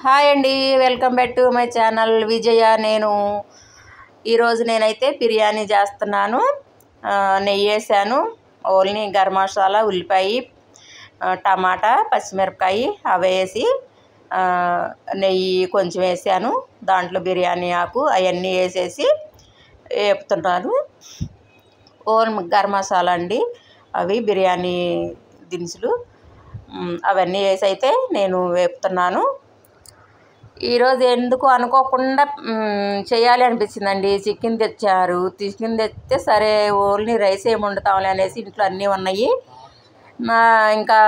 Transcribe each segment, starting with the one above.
Hi అండి, welcome back to my channel Vijaya. ఈరోజు నేనైతే బిర్యానీ చేస్తున్నాను. నెయ్యి వేసాను, ఓన్లీ గరం మసాలా, ఉల్లిపాయ, టమాటా, పచ్చిమిరపకాయ అవి వేసి నెయ్యి కొంచెం వేసాను. దాంట్లో బిర్యానీ ఆకు అవన్నీ వేసేసి వేపుతున్నాను. ఓన్లీ గరం మసాలా అండి, అవి బిర్యానీ దినుసులు అవన్నీ వేసి అయితే నేను వేపుతున్నాను. ఈరోజు ఎందుకు అనుకోకుండా చేయాలి అనిపించిందండి. చికెన్ తెచ్చారు. చికెన్ తెస్తే సరే ఓన్లీ రైస్ ఏమి వండుతాంలే అనేసి ఇంట్లో అన్నీ ఉన్నాయి. ఇంకా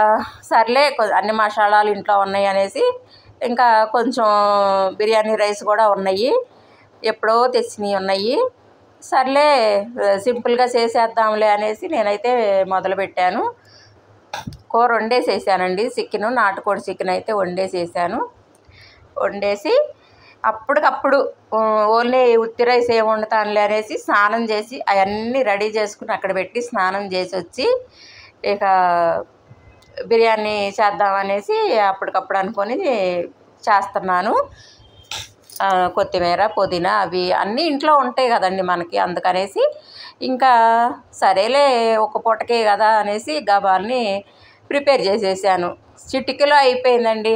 సర్లే అన్ని మసాలాలు ఇంట్లో ఉన్నాయి అనేసి ఇంకా కొంచెం బిర్యానీ రైస్ కూడా ఉన్నాయి, ఎప్పుడో తెచ్చినవి ఉన్నాయి. సర్లే సింపుల్గా చేసేద్దాంలే అనేసి నేనైతే మొదలుపెట్టాను. కూర వండేసేసానండి. చికెన్, నాటుకోడి చికెన్ అయితే వండేసి అప్పటికప్పుడు ఓన్లీ ఉత్తి రైస్ ఏమి వండుతానులే అనేసి స్నానం చేసి అవన్నీ రెడీ చేసుకుని అక్కడ పెట్టి స్నానం చేసి వచ్చి ఇక బిర్యానీ చేద్దామనేసి అప్పటికప్పుడు అనుకొని చేస్తున్నాను. కొత్తిమీర, పుదీనా అవి అన్నీ ఇంట్లో ఉంటాయి కదండి మనకి, అందుకనేసి ఇంకా సరేలే ఒక పూటకే కదా అనేసి గబాల్ని ప్రిపేర్ చేసేసాను. చిటికలో అయిపోయిందండి.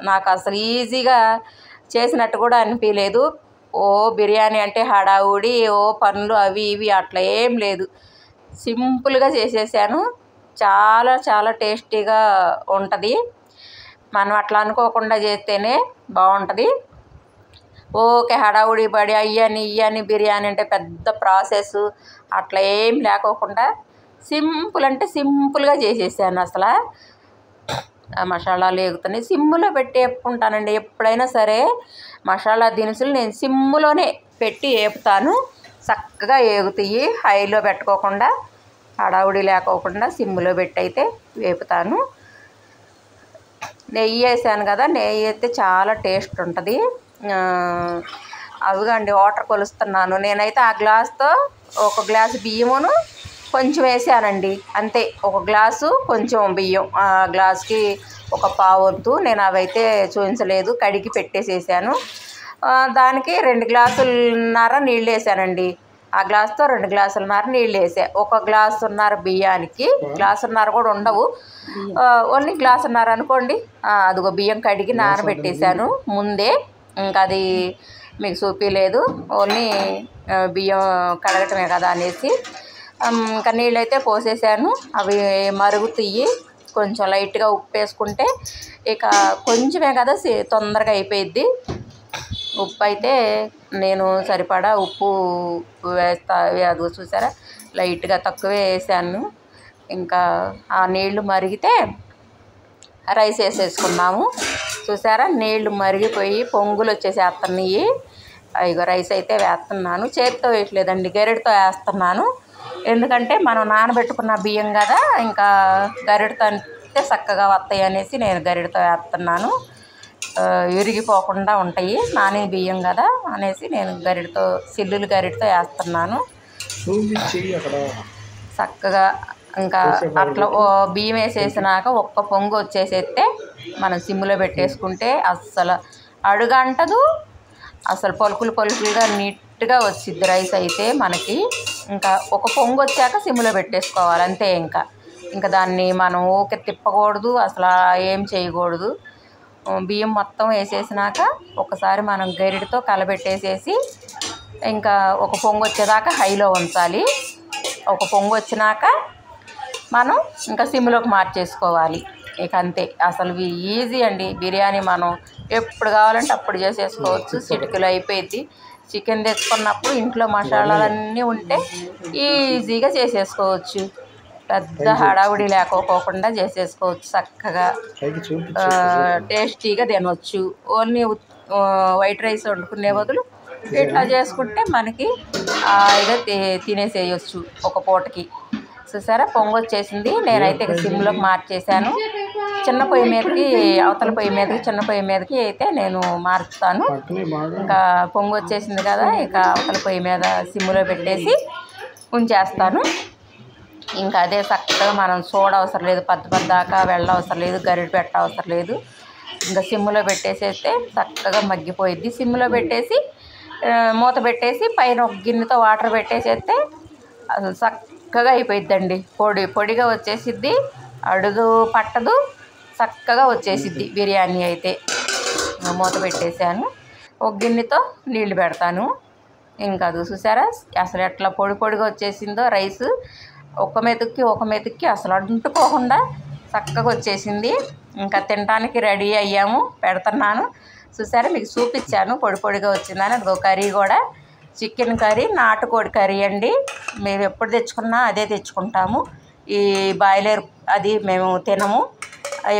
నాకు అసలు ఈజీగా చేసినట్టు కూడా అనిపించలేదు. బిర్యానీ అంటే హడావుడి, పనులు అవి ఇవి అట్లా ఏం లేదు, సింపుల్గా చేసేసాను. చాలా చాలా టేస్టీగా ఉంటుంది. మనం అట్లా అనుకోకుండా చేస్తేనే బాగుంటుంది. హడావుడి పడి ఇయ్యని బిర్యానీ అంటే పెద్ద ప్రాసెస్ అట్లా ఏం లేకోకుండా సింపుల్ అంటే సింపుల్గా చేసేసాను. మసాలాలు వేగుతున్నాయి, సిమ్ములో పెట్టి వేపుకుంటానండి. ఎప్పుడైనా సరే మసాలా దినుసులు నేను సిమ్ములోనే పెట్టి వేపుతాను. చక్కగా వేగుతాయి, హైలో పెట్టుకోకుండా హడావుడి లేకోకుండా సిమ్ములో పెట్టి అయితే వేపుతాను. నెయ్యి వేసాను కదా, నెయ్యి అయితే చాలా టేస్ట్ ఉంటుంది. అవిగండి వాటర్ కొలుస్తున్నాను నేనైతే. ఆ గ్లాస్తో ఒక గ్లాసు బియ్యమును కొంచెం వేసానండి, అంతే. ఒక గ్లాసు కొంచెం బియ్యం, ఆ గ్లాస్కి ఒక పావంతు. నేను అవైతే చూపించలేదు, కడిగి పెట్టేసేసాను. దానికి 2 గ్లాసులన్నర నీళ్ళు వేసానండి. ఆ గ్లాస్తో 2 గ్లాసులన్నర నీళ్ళు వేసా. ఒక గ్లాసున్నర బియ్యానికి, గ్లాసున్నర కూడా ఉండవు, ఓన్లీ గ్లాసున్నర అనుకోండి. అదిగో బియ్యం కడిగి నానబెట్టేశాను ముందే. ఇంకా అది మీకు చూపించలేదు, ఓన్లీ బియ్యం కడగటమే కదా అనేసి ఇంకా నీళ్ళైతే పోసేసాను. అవి మరుగుతాయి. కొంచెం లైట్గా ఉప్పు వేసుకుంటే ఇక కొంచెమే కదా తొందరగా అయిపోయిద్ది. ఉప్పు అయితే నేను సరిపడా ఉప్పు వేస్తా. అది చూసారా, లైట్గా తక్కువే వేసాను. ఇంకా ఆ నీళ్లు మరిగితే రైస్ వేసేసుకున్నాము. చూసారా, నీళ్లు మరిగిపోయి పొంగులు వచ్చేసేస్తున్నాయి. ఇగో రైస్ అయితే వేస్తున్నాను. చేతితో వేయట్లేదండి, గరిటతో వేస్తున్నాను. ఎందుకంటే మనం నానబెట్టుకున్న బియ్యం కదా, ఇంకా గరిటతో అంటే చక్కగా వస్తాయి అనేసి నేను గరిటతో వేస్తున్నాను. విరిగిపోకుండా ఉంటాయి, నాని బియ్యం కదా అనేసి నేను సిల్లులు గరిటతో వేస్తున్నాను. చక్కగా ఇంకా అట్లా బియ్యం వేసేసినాక ఒక్క పొంగు వచ్చేసేస్తే మనం సిమ్లో పెట్టేసుకుంటే అస్సలు అడుగంటదు, అసలు పలుకులుగా నీట్గా వచ్చిద్ది రైస్ అయితే మనకి. ఇంకా ఒక పొంగు వచ్చాక సిమ్లో పెట్టేసుకోవాలి, అంతే. ఇంకా దాన్ని మనం తిప్పకూడదు, అసలు ఏం చేయకూడదు. బియ్యం మొత్తం వేసేసినాక ఒకసారి మనం గరిటతో కలబెట్టేసేసి ఇంకా ఒక పొంగు వచ్చేదాకా హైలో ఉంచాలి. ఒక పొంగు వచ్చినాక మనం ఇంకా సిమ్లోకి మార్చేసుకోవాలి. ఇక అంతే. అసలు ఈజీ అండి బిర్యానీ. మనం ఎప్పుడు కావాలంటే అప్పుడు చేసేసుకోవచ్చు, చిటికలో అయిపోయింది. చికెన్ తెచ్చుకున్నప్పుడు ఇంట్లో మసాలాలన్నీ ఉంటే ఈజీగా చేసేసుకోవచ్చు, పెద్ద హడావుడి లేకోకుండా చేసేసుకోవచ్చు. చక్కగా టేస్టీగా తినవచ్చు. ఓన్లీ వైట్ రైస్ వండుకునే బదులు ఇట్లా చేసుకుంటే మనకి హాయిగా తినేసేయచ్చు ఒక పూటకి. చూసారా, పొంగు వచ్చేసింది. నేనైతే సిమ్లోకి మార్చేసాను. చిన్న పొయ్యి మీదకి, అవతల పొయ్యి మీదకి, చిన్న పొయ్యి మీదకి అయితే నేను మార్చుతాను. ఇంకా పొంగు వచ్చేసింది కదా, ఇక అవతల పొయ్యి మీద సిమ్లో పెట్టేసి ఉంచేస్తాను. ఇంకా అదే చక్కగా మనం చూడవసరం లేదు, పద్దాకా వెళ్ళవసరం లేదు, గరిటె పెట్టవసరం లేదు. ఇంకా సిమ్లో పెట్టేసేస్తే చక్కగా మగ్గిపోయిద్ది. సిమ్లో పెట్టేసి మూత పెట్టేసి పైన ఒక గిన్నెతో వాటర్ పెట్టేసేస్తే అసలు చక్కగా అయిపోయిద్దండి. పొడిగా వచ్చేసిద్ది, అడుగు పట్టదు, చక్కగా వచ్చేసిద్ది బిర్యానీ అయితే. మూత పెట్టేసాను. ఒక గిన్నెతో నీళ్లు పెడతాను. ఇంకా అది చూసారా అసలు ఎట్లా పొడిగా వచ్చేసిందో రైస్. ఒక మెతుక్కి అసలు అంటుకోకుండా చక్కగా వచ్చేసింది. ఇంకా తినడానికి రెడీ అయ్యాము, పెడుతున్నాను. చూసారా మీకు చూపించాను పొడిగా వచ్చిందని. అదిగో కర్రీ కూడా చికెన్ కర్రీ, నాటుకోడి కర్రీ అండి. మేము ఎప్పుడు తెచ్చుకున్నా అదే తెచ్చుకుంటాము. ఈ బాయిలర్ అది మేము తినము,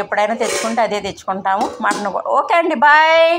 ఎప్పుడైనా తెచ్చుకుంటే అదే తెచ్చుకుంటాము. మటన్ కూడా. ఓకే అండి, బాయ్.